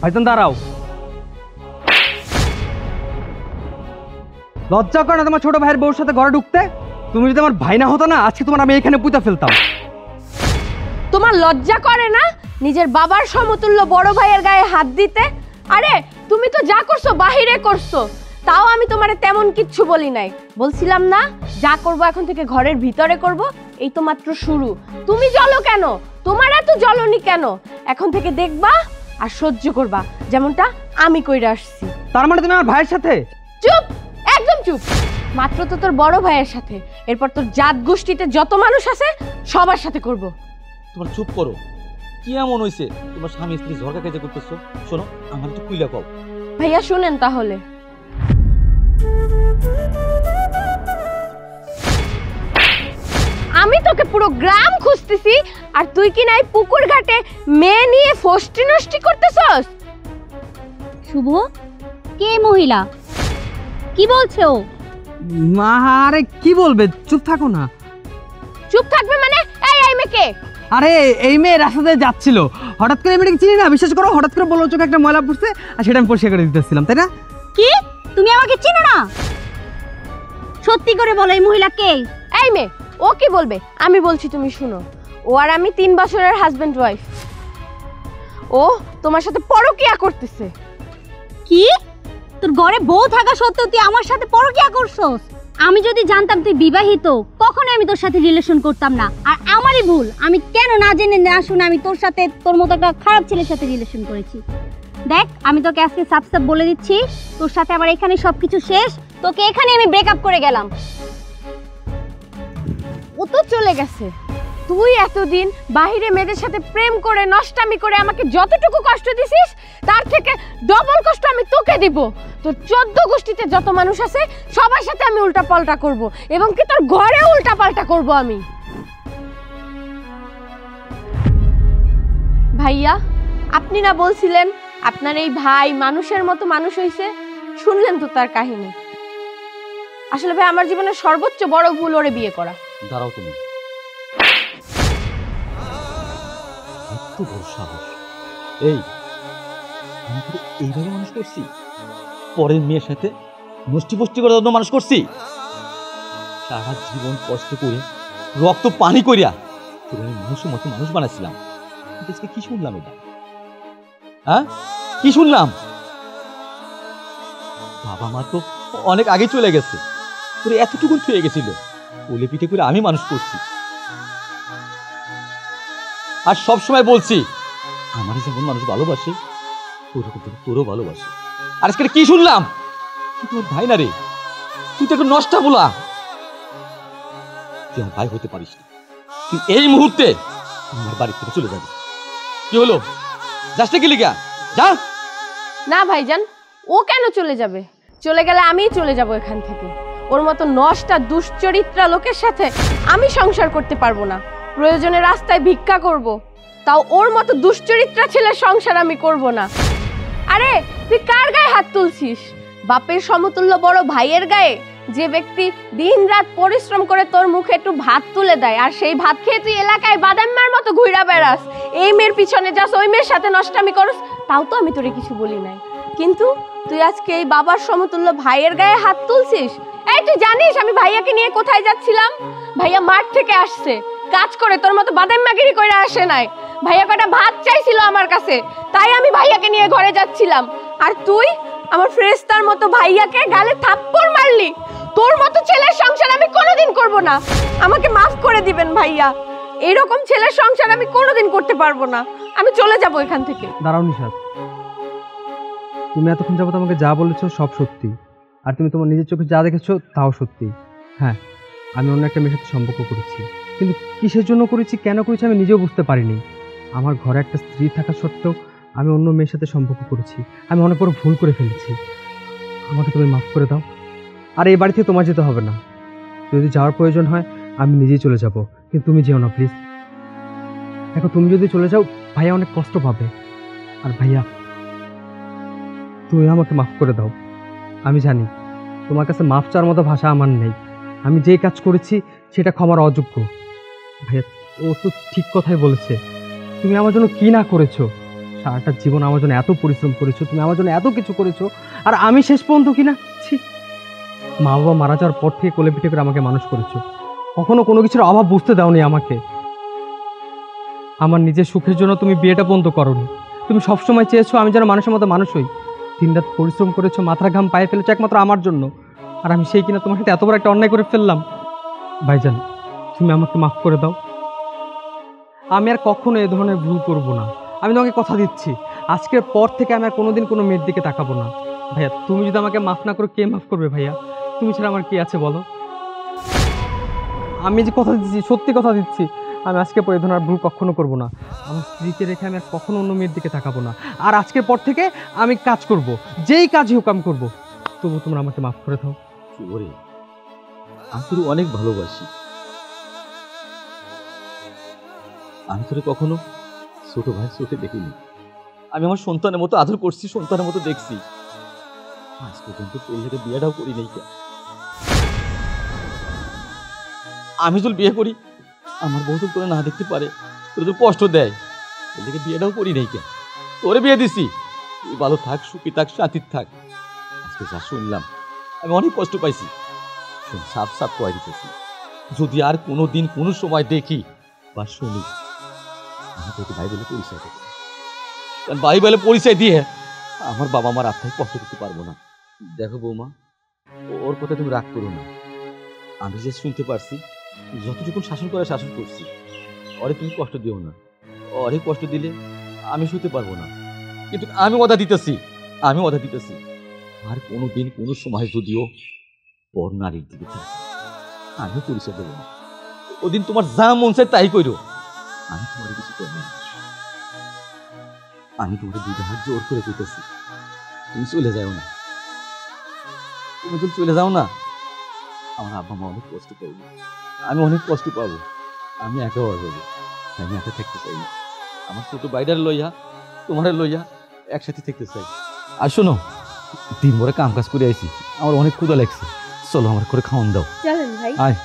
ভাইজান দাঁড়াও। লজ্জা করে না তোমার ছোট ভাইয়ের বউর সাথে ঘরে ঢুকতে? তুমি যদি আমার ভাই না হতো না, আজকে তোমার আমি এখানে পুঁতে ফেলতাম। তোমার লজ্জা করে না নিজের বাবার সমতুল্য বড় ভাইয়ের গায়ে হাত দিতে? আরে তুমি তো যা করছো বাহিরে করছো, তাও আমি তোমারে তেমন কিচ্ছু বলি নাই। বলছিলাম না যা করব এখন থেকে ঘরের ভিতরে করব? এই তো মাত্র শুরু। তুমি জ্বলো কেন? তোমার এত জ্বলনি কেন? এখন থেকে দেখবা আর সহ্য করবা, যেমনটা আমি কইরা আসছি। তার মানে তুমি আমার ভাইয়ের সাথে? চুপ, একদম চুপ। মাত্র তো তোর বড় ভাইয়ের সাথে, এরপর তোর জাত গোষ্ঠীতে যত মানুষ আছে সবার সাথে করব। তোমার চুপ করো। কি এমন হইছে তোমার স্বামী স্ত্রী ঝগড়া কাজে করতেছো? শোনো, আমার একটু কুইলা কও। ভাইয়া শুনেন তাহলে। আমি তোকে পুরো গ্রাম খুঁজতেছি, আর তুই কি নাই পুকুর ঘাটে মেয়ে নিয়ে ফষ্টি নষ্টি করতেছস? শুভ, কে মহিলা? কি বলছে ও? মা আরে কি বলবে, চুপ থাকো না। চুপ থাকবে মানে? এই মেয়ে কে? আরে এই মেয়ে রাস্তাতে যাচ্ছিল, হঠাৎ করে মেয়েটাকে চিনি না, বিশ্বাস করো, হঠাৎ করে বললো চোখে একটা ময়লা পড়ছে, আর সেটা আমি পরিষ্কার করে দিতেছিলাম, তাই না? কি? তুমি আমাকে চিনো না? সত্যি করে বলো, এই মহিলা কে? এই মেয়ে, ও কি বলবে? আমি বলছি, তুমি শুনো। ও আর আমি 3 বছরের হাজবেন্ড ওয়াইফ। ও তোমার সাথে পরকিয়া করতেছে। কি? তোর ঘরে বউ থাকা সত্ত্বেও তুই আমার সাথে পরকিয়া করছস? আমি যদি জানতাম তুই বিবাহিত, কখনো আমি তোর সাথে রিলেশন করতাম না। আর আমারই ভুল, আমি কেন না জেনে না শুনে আমি তোর সাথে, তোর মতো একটা খারাপ ছেলের সাথে রিলেশন করেছি। দেখ, আমি তোকে আজকে সাফ সাফ বলে দিচ্ছি, তোর সাথে আমার এখানে সবকিছু শেষ। তোকে এখানে আমি ব্রেকআপ করে গেলাম। ও তো চলে গেছে। তুই এতদিন বাহিরে মেয়েদের সাথে প্রেম করে নষ্টামি করে আমাকে যতটুকু কষ্ট দিছিস, তার থেকে ডবল কষ্ট আমি তোকে দিব। তোর 14 গোষ্ঠীতে যত মানুষ আছে সবার সাথে আমি উল্টাপাল্টা করব, এবং কি তোর ঘরে উল্টাপাল্টা করব আমি। ভাইয়া, আপনি না বলছিলেন আপনার এই ভাই মানুষের মতো মানুষ হইছে? শুনলেন তো তার কাহিনী। আসলে ভাই, আমার জীবনের সর্বোচ্চ বড় ভুল ওরে বিয়ে করা। দাঁড়াও তুমি। এত বড় সাহস! এই আমি তো এইভাবে মানুষ করছি? পরের মেয়ের সাথে নষ্টি ফষ্টি করে জন্য মানুষ করছি? সারা জীবন কষ্ট করে রক্ত পানি করিয়া তোর আমি মানুষের মতো মানুষ বানাইছিলাম। আজকে কি শুনলাম এটা? হ্যাঁ, কি শুনলাম? বাবা মা তো অনেক আগে চলে গেছে, তোর এতটুকু থুয়ে গেছিল, কোলে পিঠে করে আমি মানুষ করছি। আর সব সময় বলছি আমার যেমন মানুষ ভালোবাসে তোরও ভালোবাসে। আর আজকে কি শুনলাম? তোর ভাই না রে, তুই তো একটু নষ্টা বলা। তুই আমার ভাই হতে পারিস না। তুই এই মুহূর্তে আমার বাড়ি থেকে চলে যাবি। কি হলো, যাস না কি লিগা? যা না ভাইজান, ও কেন চলে যাবে? চলে গেলে আমিই চলে যাব এখান থেকে। ওর মতো নষ্টা দুশ্চরিত্রা লোকের সাথে আমি সংসার করতে পারবো না। প্রয়োজনে রাস্তায় ভিক্ষা করব, তাও ওর মতো দুশ্চরিত্রা ছেলের সংসার আমি করব না। আরে তুই কার গায়ে হাত তুলছিস? বাপের সমতুল্য বড় ভাইয়ের গায়ে, যে ব্যক্তি দিনরাত পরিশ্রম করে তোর মুখে একটু ভাত তুলে দেয়, আর সেই ভাত খেয়ে তুই এলাকায় বাদাম্মার মতো ঘুরা বেড়াস, এই মেয়ের পিছনে যাস, ওই মেয়ের সাথে নষ্টামি করস, তাও তো আমি তোরে কিছু বলি নাই। কিন্তু তুই আজকে এই বাবার সমতুল্য ভাইয়ের গায়ে হাত তুলছিস। এই তুই জানিস আমি ভাইয়াকে নিয়ে কোথায় যাচ্ছিলাম? ভাইয়া মাঠ থেকে আসছে, কাজ করে, তোর মতো বাদাম্মাগিরি করে আসে নাই। ভাইয়া কটা ভাত চাইছিল আমার কাছে, তাই আমি ভাইয়াকে নিয়ে ঘরে যাচ্ছিলাম। আর তুই আমার ফেরেশতার মতো ভাইয়াকে গালে থাপ্পড় মারলি। তোর মতো ছেলের সংসার আমি কোনোদিন করব না। আমাকে মাফ করে দিবেন ভাইয়া, এইরকম ছেলের সংসার আমি কোনোদিন করতে পারবো না। আমি চলে যাব এখান থেকে। দাঁড়াও নিশাত, তুমি এতক্ষণ যাবত আমাকে যা বলেছো সব সত্যি, আর তুমি তোমার নিজের চোখে যা দেখেছো তাও সত্যি। হ্যাঁ, আমি অন্য একটা মেয়ের সাথে সম্পর্ক করেছি, কিন্তু কিসের জন্য করেছি, কেন করেছি আমি নিজেও বুঝতে পারিনি। আমার ঘরে একটা স্ত্রী থাকা সত্ত্বেও আমি অন্য মেয়ের সাথে সম্পর্ক করেছি। আমি অনেক বড় ভুল করে ফেলেছি, আমাকে তুমি মাফ করে দাও। আর এই বাড়ি থেকে তোমার যেতে হবে না, যদি যাওয়ার প্রয়োজন হয় আমি নিজেই চলে যাব, কিন্তু তুমি যেও না প্লিজ। দেখো, তুমি যদি চলে যাও ভাইয়া অনেক কষ্ট পাবে। আর ভাইয়া, তুমি আমাকে মাফ করে দাও। আমি জানি তোমার কাছে মাফ চাওয়ার মতো ভাষা আমার নেই, আমি যে কাজ করেছি সেটা ক্ষমার অযোগ্য। ভাইয়া, ও তো ঠিক কথাই বলেছে, তুমি আমার জন্য কি না করেছো। সারাটা জীবন আমার জন্য এত পরিশ্রম করেছো, তুমি আমার জন্য এত কিছু করেছো, আর আমি শেষ পর্যন্ত কিনা ছি। মা বাবা মারা যাওয়ার পর থেকে কোলে পিঠে করে আমাকে মানুষ করেছো, কখনো কোনো কিছুর অভাব বুঝতে দাওনি আমাকে। আমার নিজের সুখের জন্য তুমি বিয়েটা বন্ধ করোনি, তুমি সবসময় চেয়েছো আমি যেন মানুষের মতো মানুষ হই। দিনরাত পরিশ্রম করেছো, মাথার ঘাম পায়ে ফেলেছো একমাত্র আমার জন্য, আর আমি সেই কিনা তোমার সাথে এত বড় একটা অন্যায় করে ফেললাম। ভাইজান, তুমি আমাকে মাফ করে দাও, আমি আর কখনো এ ধরনের ভুল করব না। আমি তোমাকে কথা দিচ্ছি, আজকের পর থেকে আমি আর কোনোদিন কোনো মেয়ের দিকে তাকাবো না। ভাইয়া, তুমি যদি আমাকে মাফ না করো কে মাফ করবে ভাইয়া? তুমি ছাড়া আমার কি আছে বলো? আমি যে কথা দিচ্ছি, সত্যি কথা দিচ্ছি, আমি আজকে পর এ ধরনের ভুল কখনো করব না। আমার স্ত্রীকে রেখে আমি আর কখনো অন্য মেয়ের দিকে তাকাবো না। আর আজকের পর থেকে আমি কাজ করব, যেই কাজই হোক আমি করবো। তবু তোমরা আমাকে মাফ করে দাও। শুভ রে, আমি তোর অনেক ভালোবাসি। আমি তোরে কখনো ছোট ভাই চোখে দেখিনি। আমি আমার সন্তানের মতো আদর করছি, সন্তানের মতো দেখছি। আজ পর্যন্ত তোর লেগে বিয়েটাও করি নাই কেন? আমি যদি বিয়ে করি, আমার বউ তো তোরে না দেখতে পারে, তোর তো কষ্ট দেয়, তোর লেগে বিয়েটাও করি নাই কেন? তোরে বিয়ে দিছি, তুই ভালো থাক, সুখী থাক, শান্তির থাক। আজকে যা শুনলাম আমি অনেক কষ্ট পাইছি। শোন, সাফ সাফ কয়ে দিতেছি, যদি আর কোনো দিন কোনো সময় দেখি বা শুনি, আমি তোকে ভাই বলে পরিচয় দেবো। কারণ ভাই বলে পরিচয় দিয়ে আমার বাবা মার আত্মায় কষ্ট করতে পারবো না। দেখো বৌমা, ওর কথা তুমি রাগ করো না। আমি যে শুনতে পারছি, যতটুকু শাসন করে শাসন করছি। ওরে তুমি কষ্ট দিও না, ওরে কষ্ট দিলে আমি শুতে পারবো না। কিন্তু আমি ওদা দিতেছি, আর কোনো দিন কোনো সময় যদিও পর নারীর দিকে থাকে, আমিও পরিচয় দেবো না। ওদিন তোমার যা মন চায় তাই করো, আমি তোমার কিছু করবো না। আমি তোমার দুই হাত জোর করে দিতেছি, তুমি চলে যাও না। তুমি যদি চলে যাও না, আমার আব্বা মা অনেক কষ্ট পাইবে, আমি অনেক কষ্ট পাবো, আমি একা হয়ে যাবো। আমি একা থাকতে চাই না। আমার ছোট বাইরের লইয়া তোমার লইয়া একসাথে থাকতে চাই। আর শোনো, দিন ভরে কাম কাজ করে আইছি, আমার অনেক ক্ষুধা লাগছে, চলো আমার করে খাওয়ান দাও। চলেন ভাই। আয়।